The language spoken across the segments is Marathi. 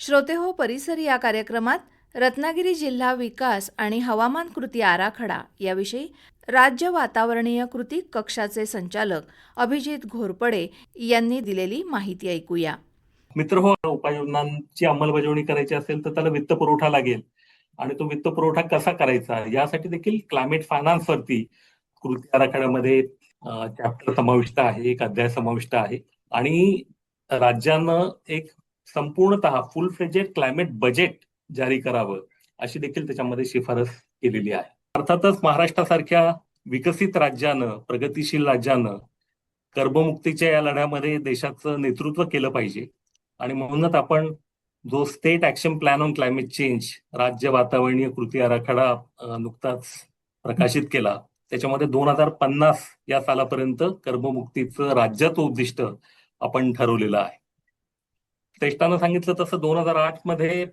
श्रोते हो परिसर या कार्यक्रमात रत्नागिरी जिल्हा विकास आणि हवामान कृती आराखडा याविषयी राज्य वातावरणीय कृती कक्षाचे संचालक अभिजित घोरपडे यांनी दिलेली माहिती ऐकूया. मित्र हो, उपाययोजनांची अंमलबजावणी करायची असेल तर त्याला वित्तपुरवठा लागेल आणि तो वित्तपुरवठा कसा करायचा यासाठी देखील क्लायमेट फायनान्स वरती कृती आराखड्यामध्ये चॅप्टर समाविष्ट आहे, एक अध्याय समाविष्ट आहे आणि राज्यानं एक संपूर्णतः फुल फ्लेजेड क्लायमेट बजेट जारी करावं अशी देखील त्याच्यामध्ये शिफारस केलेली आहे. अर्थातच महाराष्ट्रासारख्या विकसित राज्यानं, प्रगतीशील राज्यानं कर्बमुक्तीच्या या लढ्यामध्ये देशाचं नेतृत्व केलं पाहिजे आणि म्हणूनच आपण जो state action plan on climate change राज्य वातावरणीय कृती आराखडा नुकताच प्रकाशित केला. त्याच्यामध्ये 2050 या सालापर्यंत कर्बमुक्तीचं राज्याचं उद्दिष्ट आपण ठरवलेलं आहे. श्रेष्ठानं सांगितलं तसं 2008 मध्ये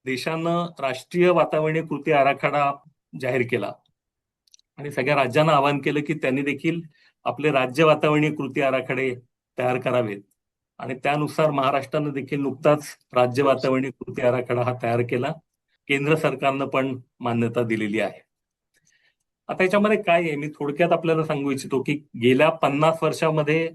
देशानं राष्ट्रीय वातावरणीय कृती आराखडा जाहीर केला आणि सगळ्या राज्यांना आवाहन केलं की त्यांनी देखील आपले राज्य वातावरणीय कृती आराखडे तयार करावेत आणि त्यानुसार महाराष्ट्रानं देखील नुकताच राज्य वातावरणीय कृती आराखडा हा तयार केला. केंद्र सरकारनं पण मान्यता दिलेली आहे. आता याच्यामध्ये काय आहे, मी थोडक्यात आपल्याला सांगू इच्छितो की गेल्या 50 वर्षामध्ये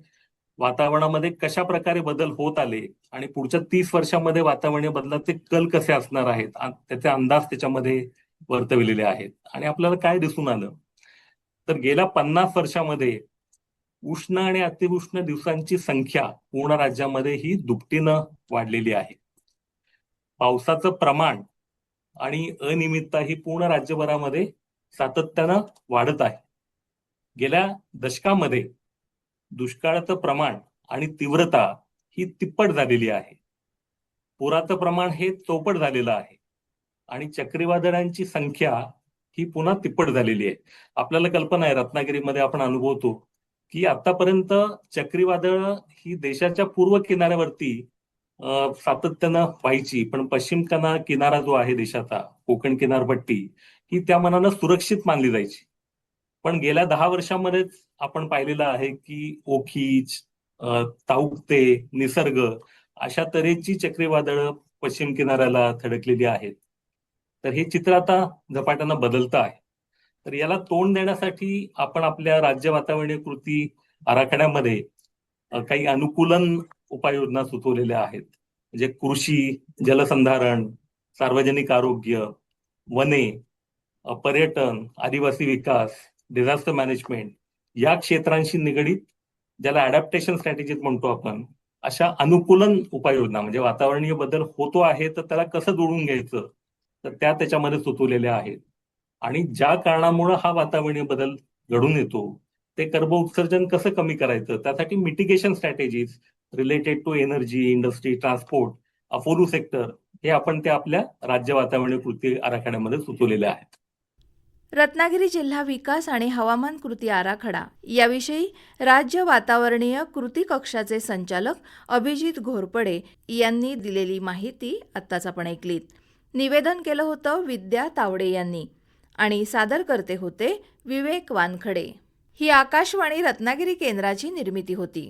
वातावरणामध्ये कशा प्रकारे बदल होत आले आणि पुढच्या 30 वर्षामध्ये वातावरणीय बदलाचे कल कसे असणार आहेत त्याचे अंदाज त्याच्यामध्ये वर्तविलेले आहेत. आणि आपल्याला काय दिसून आलं तर गेल्या 50 वर्षामध्ये उष्ण आणि अतिउष्ण दिवसांची संख्या पूर्ण राज्यामध्ये ही दुपटीनं वाढलेली आहे. पावसाचं प्रमाण आणि अनियमितता ही पूर्ण राज्यभरामध्ये सातत्यानं वाढत आहे. गेल्या दशकामध्ये दुष्काळाचं प्रमाण आणि तीव्रता ही तिप्पट झालेली आहे. पुराचं प्रमाण हे चौपट झालेलं आहे आणि चक्रीवादळांची संख्या ही पुन्हा तिप्पट झालेली आहे. आपल्याला कल्पना आहे, रत्नागिरीमध्ये आपण अनुभवतो की आतापर्यंत चक्रीवादळ ही देशाच्या पूर्व किनाऱ्यावरती सातत्यानं व्हायची, पण पश्चिम किनारा जो आहे देशाचा, कोकण किनारपट्टी ही त्या मनानं सुरक्षित मानली जायची. पण गेल्या 10 वर्षांमध्येच आपण पाहिलेलं आहे की ओखीच, ताऊक्ते, निसर्ग अशा तऱ्हेची चक्रीवादळ पश्चिम किनाऱ्याला थडकलेली आहेत. तर हे चित्र आता झपाट्यानं बदलतं आहे. तर याला तोंड देण्यासाठी आपण आपल्या राज्य वातावरणीय कृती आराखड्यामध्ये काही अनुकूलन उपाययोजना सुचवलेल्या आहेत. म्हणजे कृषी, जलसंधारण, सार्वजनिक आरोग्य, वने, पर्यटन, आदिवासी विकास, डिझास्टर मॅनेजमेंट या क्षेत्रांशी निगडीत, ज्याला अडॅप्टेशन स्ट्रॅटेजीज म्हणतो आपण, अशा अनुकूलन उपाययोजना, म्हणजे वातावरणीय बदल होतो आहे तर त्याला कसं जोडून घ्यायचं तर त्याच्यामध्ये सुचवलेल्या आहेत. आणि ज्या कारणामुळे हा वातावरणीय बदल घडून येतो ते कर्ब उत्सर्जन कसं कमी करायचं, त्यासाठी mitigation strategies related to energy, industry, transport, AFOLU sector हे आपण त्या आपल्या राज्य वातावरणीय कृती आराखड्यामध्ये सुचवलेले आहेत. रत्नागिरी जिल्हा विकास आणि हवामान कृती आराखडा याविषयी राज्य वातावरणीय कृती कक्षाचे संचालक अभिजित घोरपडे यांनी दिलेली माहिती आत्ताच आपण ऐकलीत. निवेदन केलं होतं विद्या तावडे यांनी आणि सादर करते होते विवेक वानखडे. ही आकाशवाणी रत्नागिरी केंद्राची निर्मिती होती.